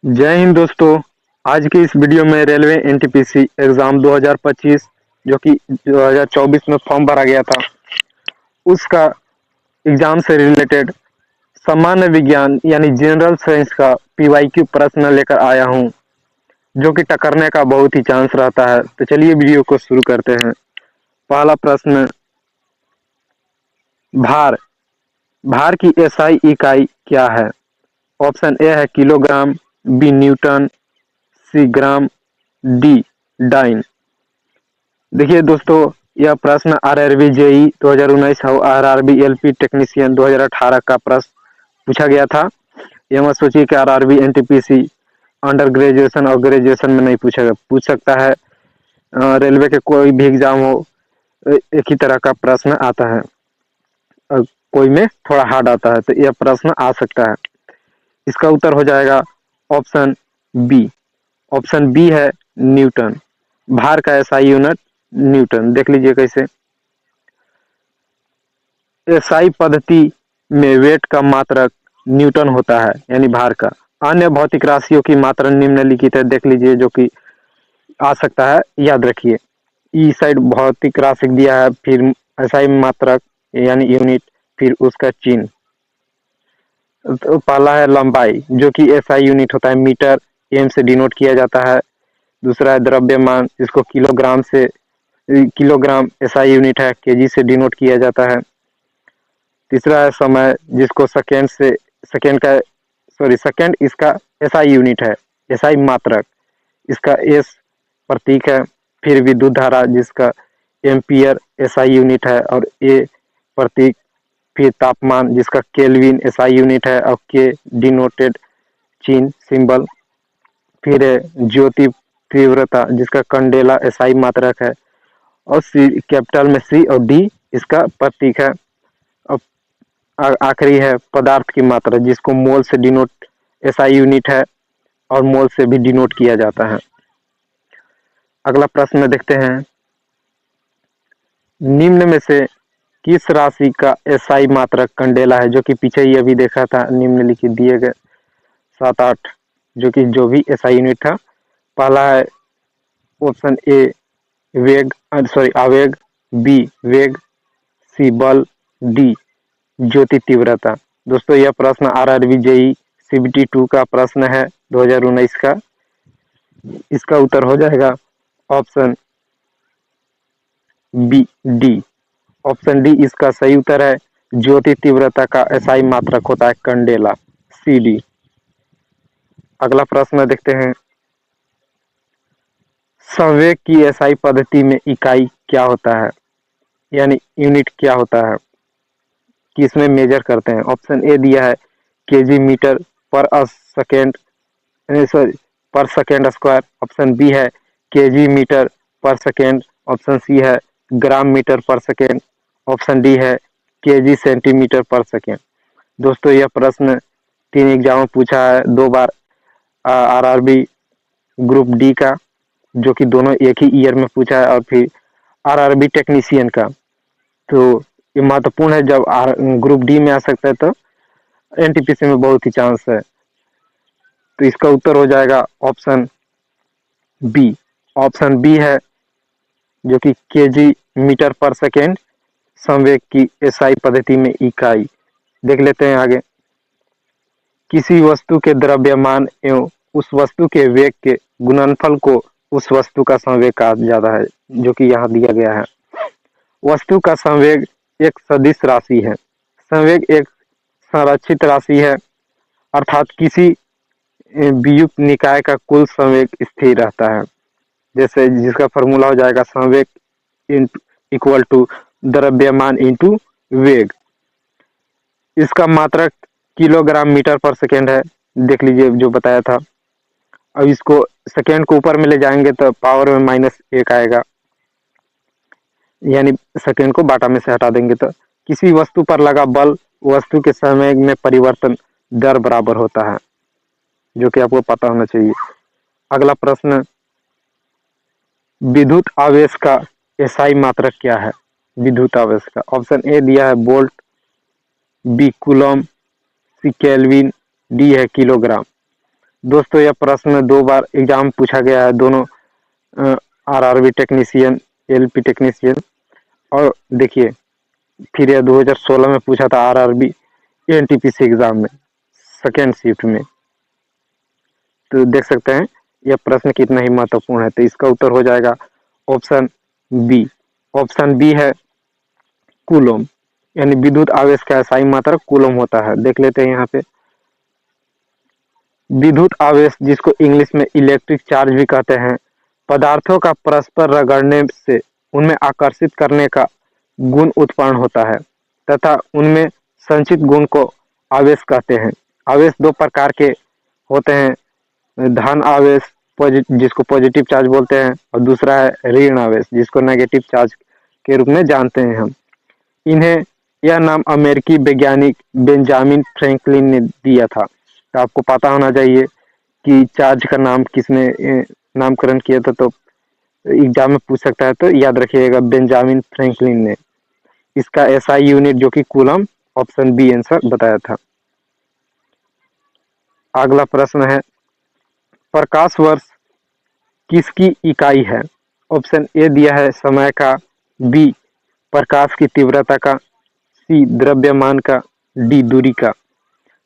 जय हिंद दोस्तों। आज की इस वीडियो में रेलवे एनटीपीसी एग्जाम 2025 जो कि 2024 में फॉर्म भरा गया था, उसका एग्जाम से रिलेटेड सामान्य विज्ञान यानी जनरल साइंस का पीवाईक्यू प्रश्न लेकर आया हूं, जो कि टकरने का बहुत ही चांस रहता है। तो चलिए वीडियो को शुरू करते हैं। पहला प्रश्न, भार भार की एसआई इकाई क्या है? ऑप्शन ए है किलोग्राम, बी न्यूटन, सी ग्राम, डी डाइन। देखिए दोस्तों, यह प्रश्न आरआरबी जेई 2019 और आरआरबी एलपी टेक्नीशियन 2018 का प्रश्न पूछा गया था। यह मत सोचिए कि आरआरबी एनटीपीसी अंडर ग्रेजुएशन और ग्रेजुएशन में नहीं पूछ सकता है। रेलवे के कोई भी एग्जाम हो, एक ही तरह का प्रश्न आता है, कोई में थोड़ा हार्ड आता है, तो यह प्रश्न आ सकता है। इसका उत्तर हो जाएगा ऑप्शन बी। ऑप्शन बी है न्यूटन। भार का एसआई यूनिट न्यूटन। देख लीजिए कैसे। एसआई पद्धति में वेट का मात्रक न्यूटन होता है, यानी भार का। अन्य भौतिक राशियों की मात्रा निम्नलिखित है, देख लीजिए, जो कि आ सकता है, याद रखिए। ई साइड भौतिक राशि दिया है, फिर एसआई मात्रक यानी यूनिट, फिर उसका चिन्ह। तो पहला है लंबाई, जो कि एसआई यूनिट होता है, मीटर एम से डिनोट किया जाता है। दूसरा है द्रव्यमान, जिसको किलोग्राम एसआई यूनिट है, केजी से डिनोट किया जाता है। तीसरा है समय, जिसको सेकेंड इसका एसआई यूनिट है, एसआई मात्रक, इसका एस प्रतीक है। फिर विद्युत धारा, जिसका एम्पियर एसआई यूनिट है और ए प्रतीक। फिर तापमान, जिसका केल्विन एसआई यूनिट है और के डिनोटेड चिन्ह सिंबल। फिर है ज्योति तीव्रता, जिसका कंडेला एसआई मात्रक है, और सी कैपिटल में सी और डी इसका प्रतीक है। और आखिरी है पदार्थ की मात्रा, जिसको मोल से डिनोट एसआई यूनिट है और मोल से भी डिनोट किया जाता है। अगला प्रश्न देखते हैं। निम्न में से किस राशि का एसआई मात्रक कंडेला है? जो कि पीछे ही अभी देखा था, निम्नलिखित दिए गए 7-8 जो भी एसआई यूनिट था। पहला है ऑप्शन ए आवेग, बी वेग, सी बल, डी ज्योति तीव्रता। दोस्तों, यह प्रश्न आरआरबी जेई सीबीटी 2 का प्रश्न है 2019 का। इसका उत्तर हो जाएगा option B D. Option D इसका सही उत्तर है। ज्योति तीव्रता का एसआई मात्रक होता है कंडेला, सी डी। अगला प्रश्न देखते हैं। संवेग की एसआई पद्धति में इकाई क्या होता है, यानी यूनिट क्या होता है कि इसमें मेजर करते हैं? ऑप्शन ए दिया है केजी मीटर पर सेकेंड, सॉरी पर सेकेंड स्क्वायर। ऑप्शन बी है केजी मीटर पर सेकेंड। ऑप्शन सी है ग्राम मीटर पर सेकेंड। ऑप्शन डी है केजी सेंटीमीटर पर सेकेंड। दोस्तों, यह प्रश्न 3 एग्जाम में पूछा है, 2 बार आरआरबी ग्रुप डी का, जो कि दोनों एक ही ईयर में पूछा है, और फिर आरआरबी टेक्नीशियन का। तो ये महत्वपूर्ण है, जब ग्रुप डी में आ सकता है तो एनटीपीसी में बहुत ही चांस है। तो इसका उत्तर हो जाएगा ऑप्शन बी। ऑप्शन बी है, जो कि केजी मीटर पर सेकेंड संवेग की एसआई पद्धति में इकाई। देख लेते हैं आगे। किसी वस्तु के द्रव्यमान एवं उस वस्तु के वेग के गुणनफल को उस वस्तु का संवेग कहा जाता है, जो कि यहाँ दिया गया है। वस्तु का संवेग एक सदिश राशि है। संवेग एक संरक्षित राशि है, अर्थात किसी वियुक्त निकाय का कुल संवेग स्थिर रहता है। जैसे जिसका फॉर्मूला हो जाएगा संवेग इक्वल टू द्रव्यमान इंटू वेग। इसका मात्रक किलोग्राम मीटर पर सेकेंड है। देख लीजिए जो बताया था। अब इसको सेकेंड को ऊपर में ले जाएंगे तो पावर में -1 आएगा, यानी सेकेंड को बाटा में से हटा देंगे तो किसी वस्तु पर लगा बल वस्तु के समय में परिवर्तन दर बराबर होता है, जो कि आपको पता होना चाहिए। अगला प्रश्न, विद्युत आवेश का एसआई मात्रक क्या है? विद्युत आवेश का ऑप्शन ए दिया है वोल्ट, बी कूलम, सी केल्विन, डी है किलोग्राम। दोस्तों यह प्रश्न 2 बार एग्जाम में पूछा गया है, दोनों आरआरबी टेक्नीशियन, एलपी टेक्नीशियन। और देखिए फिर यह 2016 में पूछा था आरआरबी एनटीपीसी एग्जाम में सेकेंड शिफ्ट में। तो देख सकते हैं यह प्रश्न कितना ही महत्वपूर्ण है। तो इसका उत्तर हो जाएगा ऑप्शन बी। ऑप्शन बी है कूलम, यानी विद्युत आवेश का एसआई मात्रा कूलम होता है। देख लेते हैं यहाँ पे विद्युत आवेश, जिसको इंग्लिश में इलेक्ट्रिक चार्ज भी कहते हैं, पदार्थों का परस्पर रगड़ने से उनमें आकर्षित करने का गुण उत्पन्न होता है तथा उनमें संचित गुण को आवेश कहते हैं। आवेश 2 प्रकार के होते हैं, धन आवेश जिसको पॉजिटिव चार्ज बोलते हैं, और दूसरा है ऋण आवेश जिसको नेगेटिव चार्ज के रूप में जानते हैं हम। इन्हें यह नाम अमेरिकी वैज्ञानिक बेंजामिन फ्रैंकलिन ने दिया था। तो आपको पता होना चाहिए कि चार्ज का नाम किसने नामकरण किया था, तो एग्जाम में पूछ सकता है। तो याद रखिएगा बेंजामिन फ्रैंकलिन ने। इसका एसआई यूनिट जो कि कूलम, ऑप्शन बी आंसर बताया था। अगला प्रश्न है प्रकाश वर्ष किसकी इकाई है? ऑप्शन ए दिया है समय का, बी प्रकाश की तीव्रता का, सी द्रव्यमान का, डी दूरी का।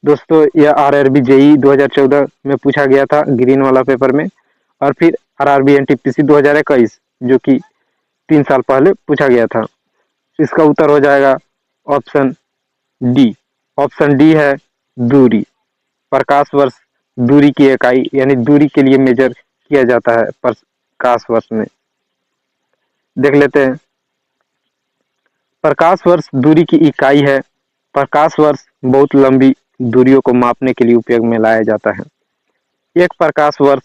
दोस्तों यह आरआरबी जेई 2014 में पूछा गया था ग्रीन वाला पेपर में, और फिर आरआरबी एनटीपीसी 2021 जो कि 3 साल पहले पूछा गया था। इसका उत्तर हो जाएगा ऑप्शन डी। ऑप्शन डी है दूरी। प्रकाश वर्ष दूरी की इकाई, यानी दूरी के लिए मेजर किया जाता है प्रकाश वर्ष में। देख लेते हैं प्रकाश वर्ष दूरी की इकाई है। प्रकाश वर्ष बहुत लंबी दूरियों को मापने के लिए उपयोग में लाया जाता है। एक प्रकाश वर्ष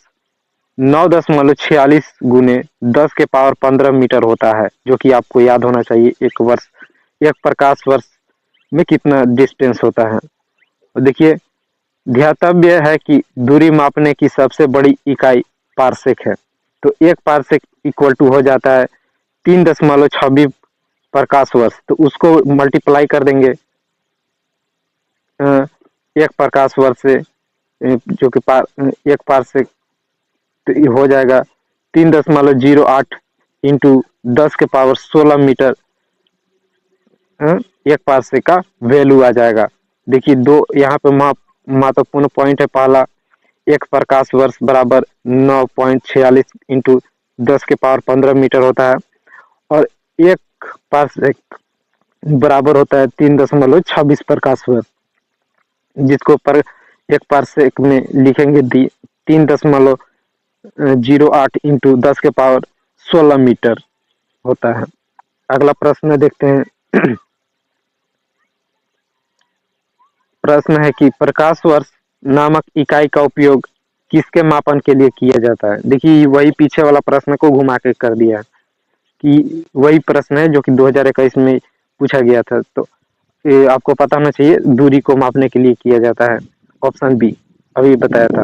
9.46 गुने 10 के पावर 15 मीटर होता है, जो कि आपको याद होना चाहिए एक प्रकाश वर्ष में कितना डिस्टेंस होता है। और देखिए ध्यातव्य है कि दूरी मापने की सबसे बड़ी इकाई पारसेक है। तो एक पारसेक इक्वल टू हो जाता है 3.26 प्रकाश वर्ष। तो उसको मल्टीप्लाई कर देंगे एक प्रकाश वर्ष से, जो कि एक पारसेक, तो हो जाएगा 3.08 इंटू 10 के पावर 16 मीटर एक पारसेक का वैल्यू आ जाएगा। देखिए दो यहाँ पे महत्वपूर्ण पॉइंट है। पहला, एक प्रकाश वर्ष बराबर 9.46 इंटू 10 के पावर 15 मीटर होता है, और एक पारसेक बराबर होता है 3.26 प्रकाश वर्ष, जिसको एक पारसेक में लिखेंगे 3.08 इंटू 10 के पावर 16 मीटर होता है। अगला प्रश्न देखते हैं। प्रश्न है कि प्रकाश वर्ष नामक इकाई का उपयोग किसके मापन के लिए किया जाता है? देखिए वही पीछे वाला प्रश्न को घुमा के कर दिया है कि वही प्रश्न है जो कि 2021 में पूछा गया था। तो आपको पता होना चाहिए दूरी को मापने के लिए किया जाता है। ऑप्शन बी अभी बताया था,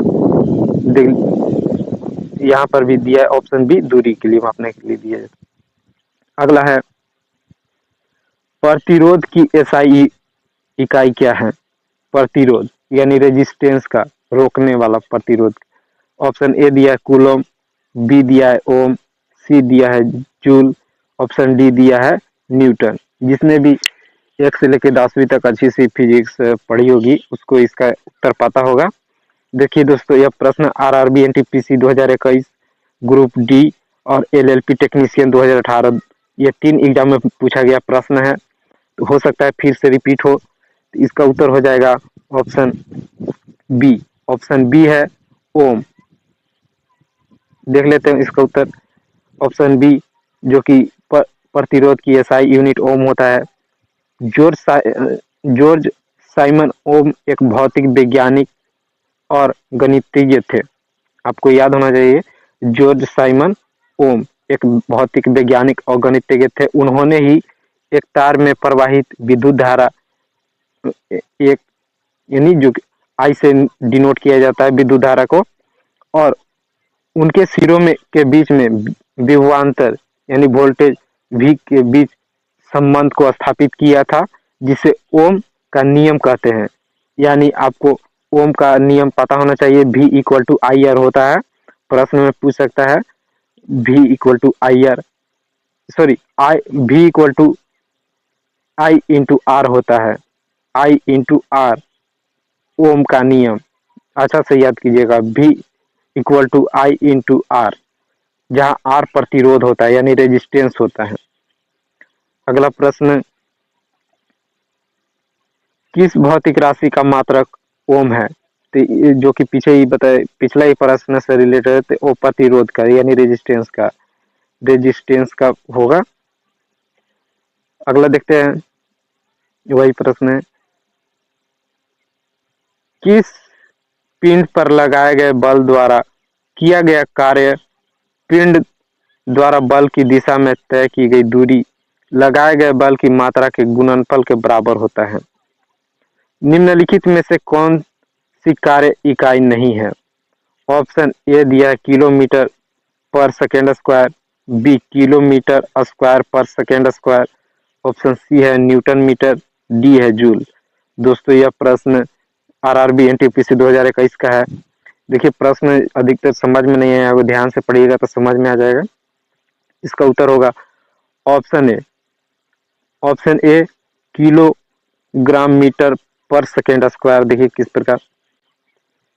यहाँ पर भी दिया है ऑप्शन बी, दूरी के लिए मापने के लिए दिया जाता है। अगला है प्रतिरोध की एसआई इकाई क्या है? प्रतिरोध यानी रेजिस्टेंस का, रोकने वाला प्रतिरोध। ऑप्शन ए दिया है कूलम, बी दिया है ओम, सी दिया है जूल, ऑप्शन डी दिया है न्यूटन। जिसने भी 1 से लेकर 10वीं तक अच्छी सी फिजिक्स पढ़ी होगी उसको इसका उत्तर पता होगा। देखिए दोस्तों यह प्रश्न आरआरबी एनटीपीसी 2021 ग्रुप डी और एलएलपी टेक्नीशियन 2018 ये 3 एग्जाम में पूछा गया प्रश्न है। तो हो सकता है फिर से रिपीट हो। तो इसका उत्तर हो जाएगा ऑप्शन बी। ऑप्शन बी है ओम। देख लेते हैं इसका उत्तर। ऑप्शन बी जो कि प्रतिरोध की एसआई यूनिट ओम होता है। जॉर्ज साइमन ओम एक भौतिक वैज्ञानिक और गणितज्ञ थे। आपको याद होना चाहिए जॉर्ज साइमन ओम एक भौतिक वैज्ञानिक और गणितज्ञ थे। उन्होंने ही एक तार में प्रवाहित विद्युत धारा, एक यानी जो आई से डिनोट किया जाता है विद्युत धारा को, और उनके सिरों में के बीच में विभवांतर यानी वोल्टेज V के बीच संबंध को स्थापित किया था, जिसे ओम का नियम कहते हैं। यानी आपको ओम का नियम पता होना चाहिए। V equal to I R होता है, प्रश्न में पूछ सकता है। V equal to I R, sorry I, V equal to I into R होता है। आई इंटू आर ओम का नियम, अच्छा से याद कीजिएगा। V equal to I into R, जहाँ आर प्रतिरोध होता है यानी रेजिस्टेंस होता है। अगला प्रश्न, किस भौतिक राशि का मात्रक ओम है? तो जो कि पीछे ही बताए, पिछला ही प्रश्न से रिलेटेड है, तो वो प्रतिरोध का यानी रेजिस्टेंस का होगा। अगला देखते हैं, वही प्रश्न है, किस पिंड पर लगाए गए बल द्वारा किया गया कार्य पिंड द्वारा बल की दिशा में तय की गई दूरी लगाए गए बल की मात्रा के गुणनफल के बराबर होता है? निम्नलिखित में से कौन सी कार्य इकाई नहीं है? ऑप्शन ए दिया है किलोमीटर पर second square, B kilometre square पर सेकेंड स्क्वायर, ऑप्शन सी है न्यूटन मीटर, डी है जूल। दोस्तों यह प्रश्न आरआरबी एनटीपीसी 2021 का है। देखिए प्रश्न अधिकतर समझ में नहीं आया, ध्यान से पढ़िएगा तो समझ में आ जाएगा। इसका उत्तर होगा option A. Option A kilogram metre पर सेकेंड स्क्वायर। देखिए किस प्रकार,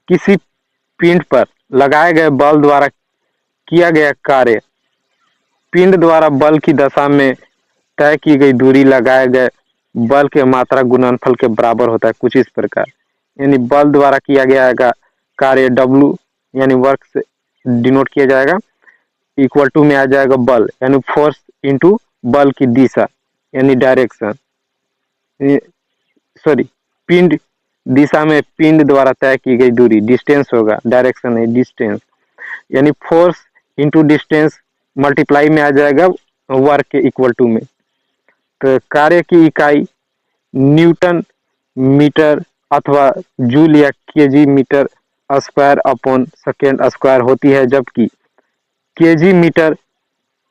किसी पिंड पर लगाए गए बल द्वारा किया गया कार्य पिंड द्वारा बल की दशा में तय की गई दूरी लगाए गए बल के मात्रा गुणनफल के बराबर होता है, कुछ इस प्रकार। यानी बल द्वारा किया गया कार्य W यानी वर्क से डिनोट किया जाएगा, इक्वल टू में आ जाएगा बल यानी फोर्स इंटू बल की दिशा यानी डायरेक्शन, सॉरी पिंड दिशा में पिंड द्वारा तय की गई दूरी, डिस्टेंस होगा, डायरेक्शन है डिस्टेंस, यानी फोर्स इंटू डिस्टेंस मल्टीप्लाई में आ जाएगा वर्क के इक्वल टू में। तो कार्य की इकाई न्यूटन मीटर अथवा जूल या KG metre square upon second square होती है, जबकि केजी मीटर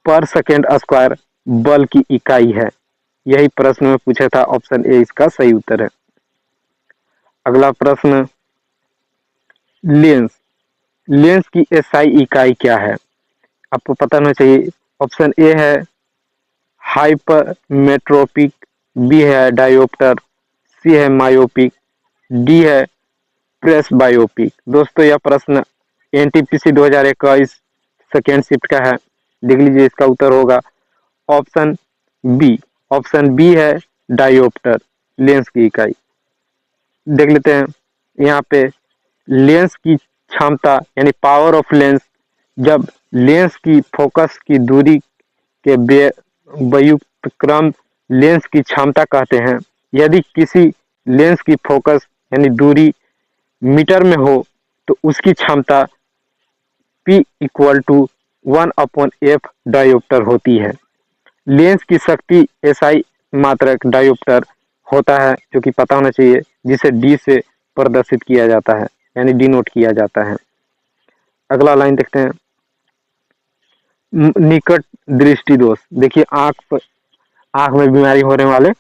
पर सेकेंड स्क्वायर बल की इकाई है। यही प्रश्न में पूछा था, ऑप्शन ए इसका सही उत्तर है। अगला प्रश्न, लेंस की एसआई इकाई क्या है? आपको पता होना चाहिए। ऑप्शन ए है हाइपरमेट्रोपिक, बी है डायोप्टर, सी है मायोपिक, डी है प्रेसबायोपिक। दोस्तों यह प्रश्न एनटीपीसी 2021 सेकेंड शिफ्ट का है। देख लीजिए इसका उत्तर होगा ऑप्शन बी। ऑप्शन बी है डायोप्टर, लेंस की इकाई। देख लेते हैं यहाँ पे लेंस की क्षमता यानी पावर ऑफ लेंस, जब लेंस की फोकस की दूरी के व्युत्क्रम क्रम लेंस की क्षमता कहते हैं। यदि किसी लेंस की फोकस यानी दूरी मीटर में हो तो उसकी क्षमता P equal to 1/f dioptre होती है। लेंस की शक्ति एसआई मात्रक डायोप्टर होता है, जो कि पता होना चाहिए, जिसे D से प्रदर्शित किया जाता है यानी डिनोट किया जाता है। अगला लाइन देखते हैं, निकट दृष्टि दोष। देखिए आंख में बीमारी होने वाले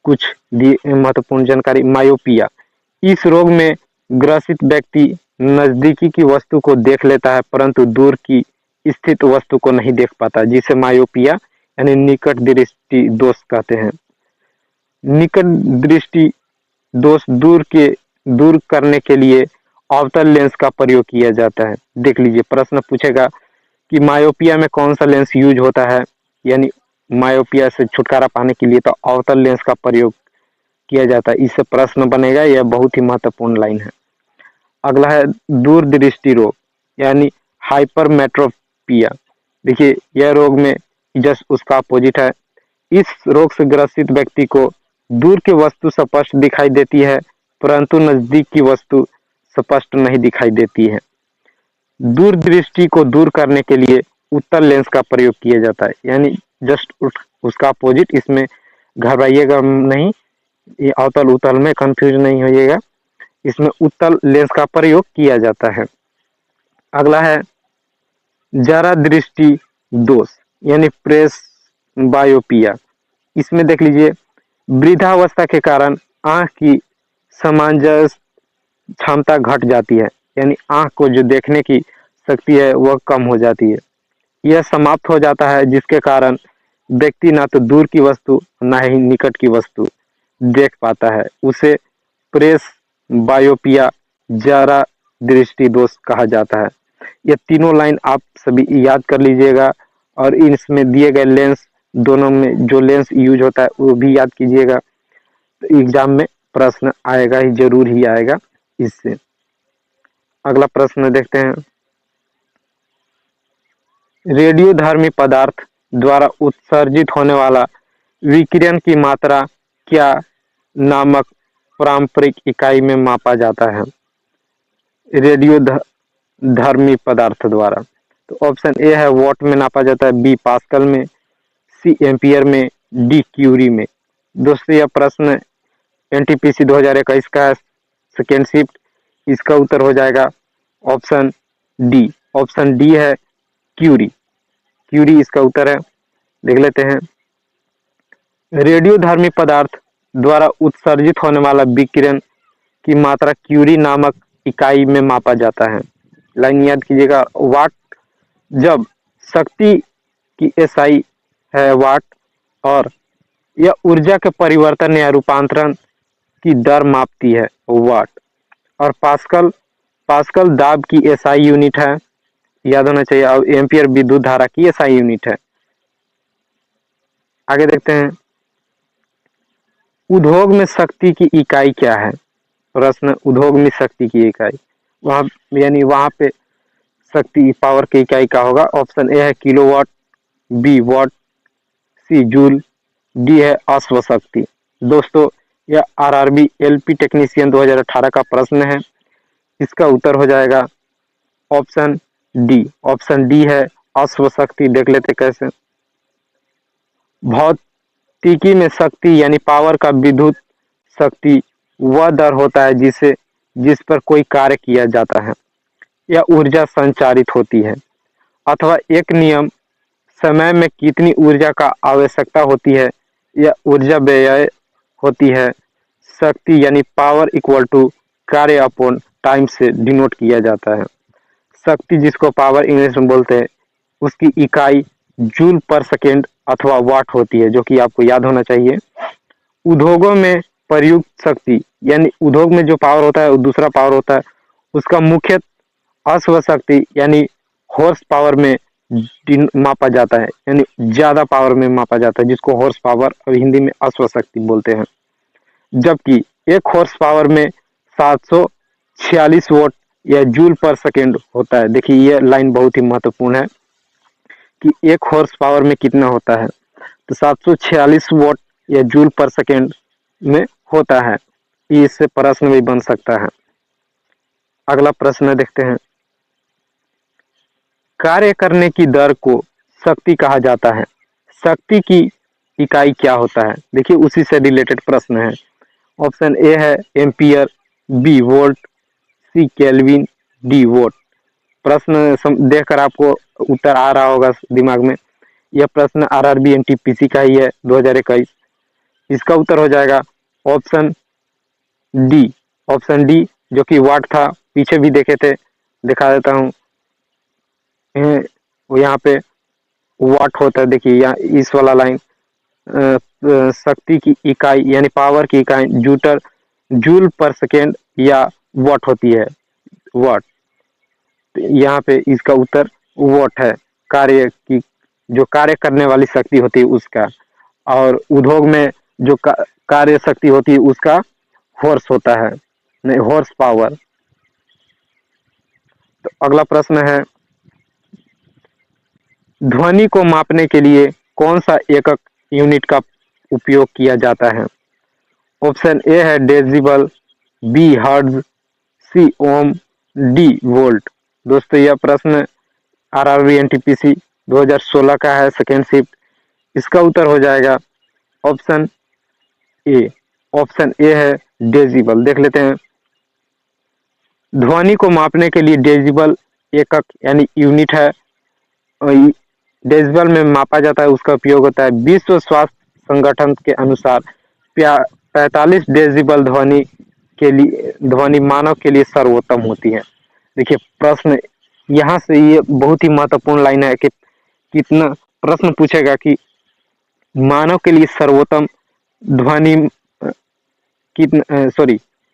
कुछ महत्वपूर्ण जानकारी। मायोपिया, इस रोग में ग्रसित व्यक्ति नजदीकी की वस्तु को देख लेता है परंतु दूर की स्थित वस्तु को नहीं देख पाता, जिसे मायोपिया यानी निकट दृष्टि दोष कहते हैं। निकट दृष्टि दोष दूर करने के लिए अवतल लेंस का प्रयोग किया जाता है। देख लीजिए प्रश्न पूछेगा कि मायोपिया में कौन सा लेंस यूज होता है, यानी मायोपिया से छुटकारा पाने के लिए तो अवतल लेंस का प्रयोग किया जाता है। इससे प्रश्न बनेगा, यह बहुत ही महत्वपूर्ण लाइन है। अगला है दूरदृष्टि रोग यानी हाइपरमेट्रोपिया। देखिए यह रोग में जस्ट उसका अपोजिट है। इस रोग से ग्रसित व्यक्ति को दूर की वस्तु स्पष्ट दिखाई देती है परंतु नजदीक की वस्तु स्पष्ट नहीं दिखाई देती है। दूरदृष्टि को दूर करने के लिए उत्तल लेंस का प्रयोग किया जाता है, यानी जस्ट उसका अपोजिट। इसमें घबराइएगा नहीं, ये अवतल उत्तल में कंफ्यूज नहीं होइएगा, इसमें उत्तल लेंस का प्रयोग किया जाता है। अगला है जरा दृष्टि दोष यानी प्रेस बायोपिया। इसमें देख लीजिए वृद्धावस्था के कारण आंख की सामंजस्य क्षमता घट जाती है, यानी आँख को जो देखने की शक्ति है वह कम हो जाती है। यह समाप्त हो जाता है, जिसके कारण व्यक्ति ना तो दूर की वस्तु ना ही निकट की वस्तु देख पाता है। उसे प्रेस बायोपिया, जरा दृष्टि दोष कहा जाता है। ये तीनों लाइन आप सभी याद कर लीजिएगा और इसमें दिए गए लेंस दोनों में जो लेंस यूज होता है वो भी याद कीजिएगा। तो एग्जाम में प्रश्न आएगा ही, जरूर ही आएगा इससे। अगला प्रश्न देखते हैं। रेडियोधर्मी पदार्थ द्वारा उत्सर्जित होने वाला विकिरण की मात्रा क्या नामक पारंपरिक इकाई में मापा जाता है? रेडियोधर्मी पदार्थ द्वारा, तो ऑप्शन ए है वॉट में नापा जाता है, बी पास्कल में, सी एम्पियर में, डी क्यूरी में। दोस्तों यह प्रश्न एनटीपीसी 2021 का है, सेकेंड शिफ्ट। इसका उत्तर हो जाएगा ऑप्शन डी। ऑप्शन डी है क्यूरी। क्यूरी इसका उत्तर है। देख लेते हैं। रेडियोधर्मी पदार्थ द्वारा उत्सर्जित होने वाला विकिरण की मात्रा क्यूरी नामक इकाई में मापा जाता है। लाइन याद कीजिएगा, वाट जब शक्ति की एसआई है वाट, और यह ऊर्जा के परिवर्तन या रूपांतरण की दर मापती है वाट। और पास्कल दाब की एसआई यूनिट है, याद होना चाहिए। और एम्पियर विद्युत धारा की एसआई यूनिट है। आगे देखते हैं। उद्योग में शक्ति की इकाई क्या है? प्रश्न, उद्योग में शक्ति की इकाई, वहां यानी वहां पे शक्ति पावर की इकाई का होगा। ऑप्शन ए है किलोवाट, बी वाट, सी जूल, डी है अश्व शक्ति। दोस्तों यह आरआरबी एलपी टेक्नीशियन 2018 का प्रश्न है। इसका उत्तर हो जाएगा ऑप्शन डी। ऑप्शन डी है अश्व शक्ति। देख लेते कैसे। भौतिकी में शक्ति यानी पावर का विद्युत शक्ति वह दर होता है जिस पर कोई कार्य किया जाता है या ऊर्जा संचारित होती है, अथवा एक नियम समय में कितनी ऊर्जा का आवश्यकता होती है या ऊर्जा व्यय होती है। शक्ति यानी पावर इक्वल टू कार्य अपॉन टाइम से डिनोट किया जाता है। शक्ति जिसको पावर इंग्लिश में बोलते हैं, उसकी इकाई जूल पर सेकेंड अथवा वाट होती है, जो कि आपको याद होना चाहिए। उद्योगों में प्रयुक्त शक्ति यानी उद्योग में जो पावर होता है वो दूसरा पावर होता है, उसका मुख्य अश्व शक्ति यानी हॉर्स पावर में मापा जाता है, यानी ज्यादा पावर में मापा जाता है, जिसको हॉर्स पावर और हिंदी में अश्व शक्ति बोलते हैं। जबकि एक हॉर्स पावर में 746 वॉट या जूल पर सेकेंड होता है। देखिए यह लाइन बहुत ही महत्वपूर्ण है कि एक हॉर्स पावर में कितना होता है, तो 746 वॉट या जूल पर सेकेंड में होता है। इससे प्रश्न भी बन सकता है। अगला प्रश्न देखते हैं। कार्य करने की दर को शक्ति कहा जाता है। शक्ति की इकाई क्या होता है? देखिए उसी से रिलेटेड प्रश्न है। ऑप्शन ए है एम्पियर, बी वोल्ट, सी केल्विन, डी वोट। प्रश्न देखकर आपको उत्तर आ रहा होगा दिमाग में। यह प्रश्न आरआरबी एनटीपीसी का ही है 2021। इसका उत्तर हो जाएगा ऑप्शन डी। ऑप्शन डी जो कि वाट था, पीछे भी देखे थे, दिखा देता हूँ। यहाँ पे वाट होता है। देखिए यहाँ इस वाला लाइन शक्ति की इकाई यानी पावर की इकाई जूल पर सेकेंड या वाट होती है, वाट। यहाँ पे इसका उत्तर वाट है, कार्य की जो कार्य करने वाली शक्ति होती है उसका। और उद्योग में जो कार्य शक्ति होती है उसका हॉर्स होता है, नहीं हॉर्स पावर। तो अगला प्रश्न है। ध्वनि को मापने के लिए कौन सा एकक यूनिट का उपयोग किया जाता है? ऑप्शन ए है डेसिबल, बी हर्ट्ज, सी ओम, डी वोल्ट। दोस्तों यह प्रश्न आरआरबी एनटीपीसी 2016 का है, सेकेंड शिफ्ट। इसका उत्तर हो जाएगा ऑप्शन ए। ऑप्शन ए है डेसिबल। देख लेते हैं। ध्वनि को मापने के लिए डेसिबल एकक यानी यूनिट है, डेसिबल में मापा जाता है, उसका उपयोग होता है। विश्व स्वास्थ्य संगठन के अनुसार 45 डेसिबल ध्वनि के लिए मानव के लिए सर्वोत्तम होती है। देखिए प्रश्न यहाँ से ये बहुत ही महत्वपूर्ण लाइन है कि कितना प्रश्न पूछेगा कि मानव के लिए सर्वोत्तम ध्वनि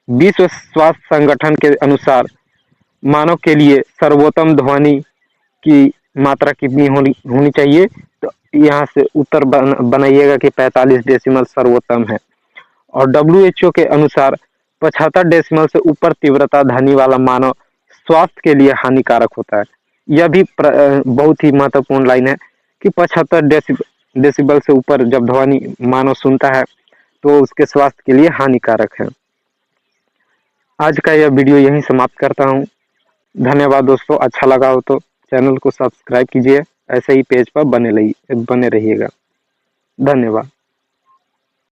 विश्व स्वास्थ्य संगठन के अनुसार मानव के लिए सर्वोत्तम ध्वनि की मात्रा कितनी होनी चाहिए। तो यहाँ से उत्तर बनाइएगा कि 45 डेसिमल सर्वोत्तम है। और WHO के अनुसार 75 डेसिमल से ऊपर तीव्रता ध्वनि वाला मानव स्वास्थ्य के लिए हानिकारक होता है। यह भी बहुत ही महत्वपूर्ण लाइन है कि 75 डेसिबल से ऊपर जब ध्वनि मानव सुनता है तो उसके स्वास्थ्य के लिए हानिकारक है। आज का यह वीडियो यहीं समाप्त करता हूँ। धन्यवाद दोस्तों। अच्छा लगा हो तो चैनल को सब्सक्राइब कीजिए। ऐसे ही पेज पर बने रहिएगा। धन्यवाद।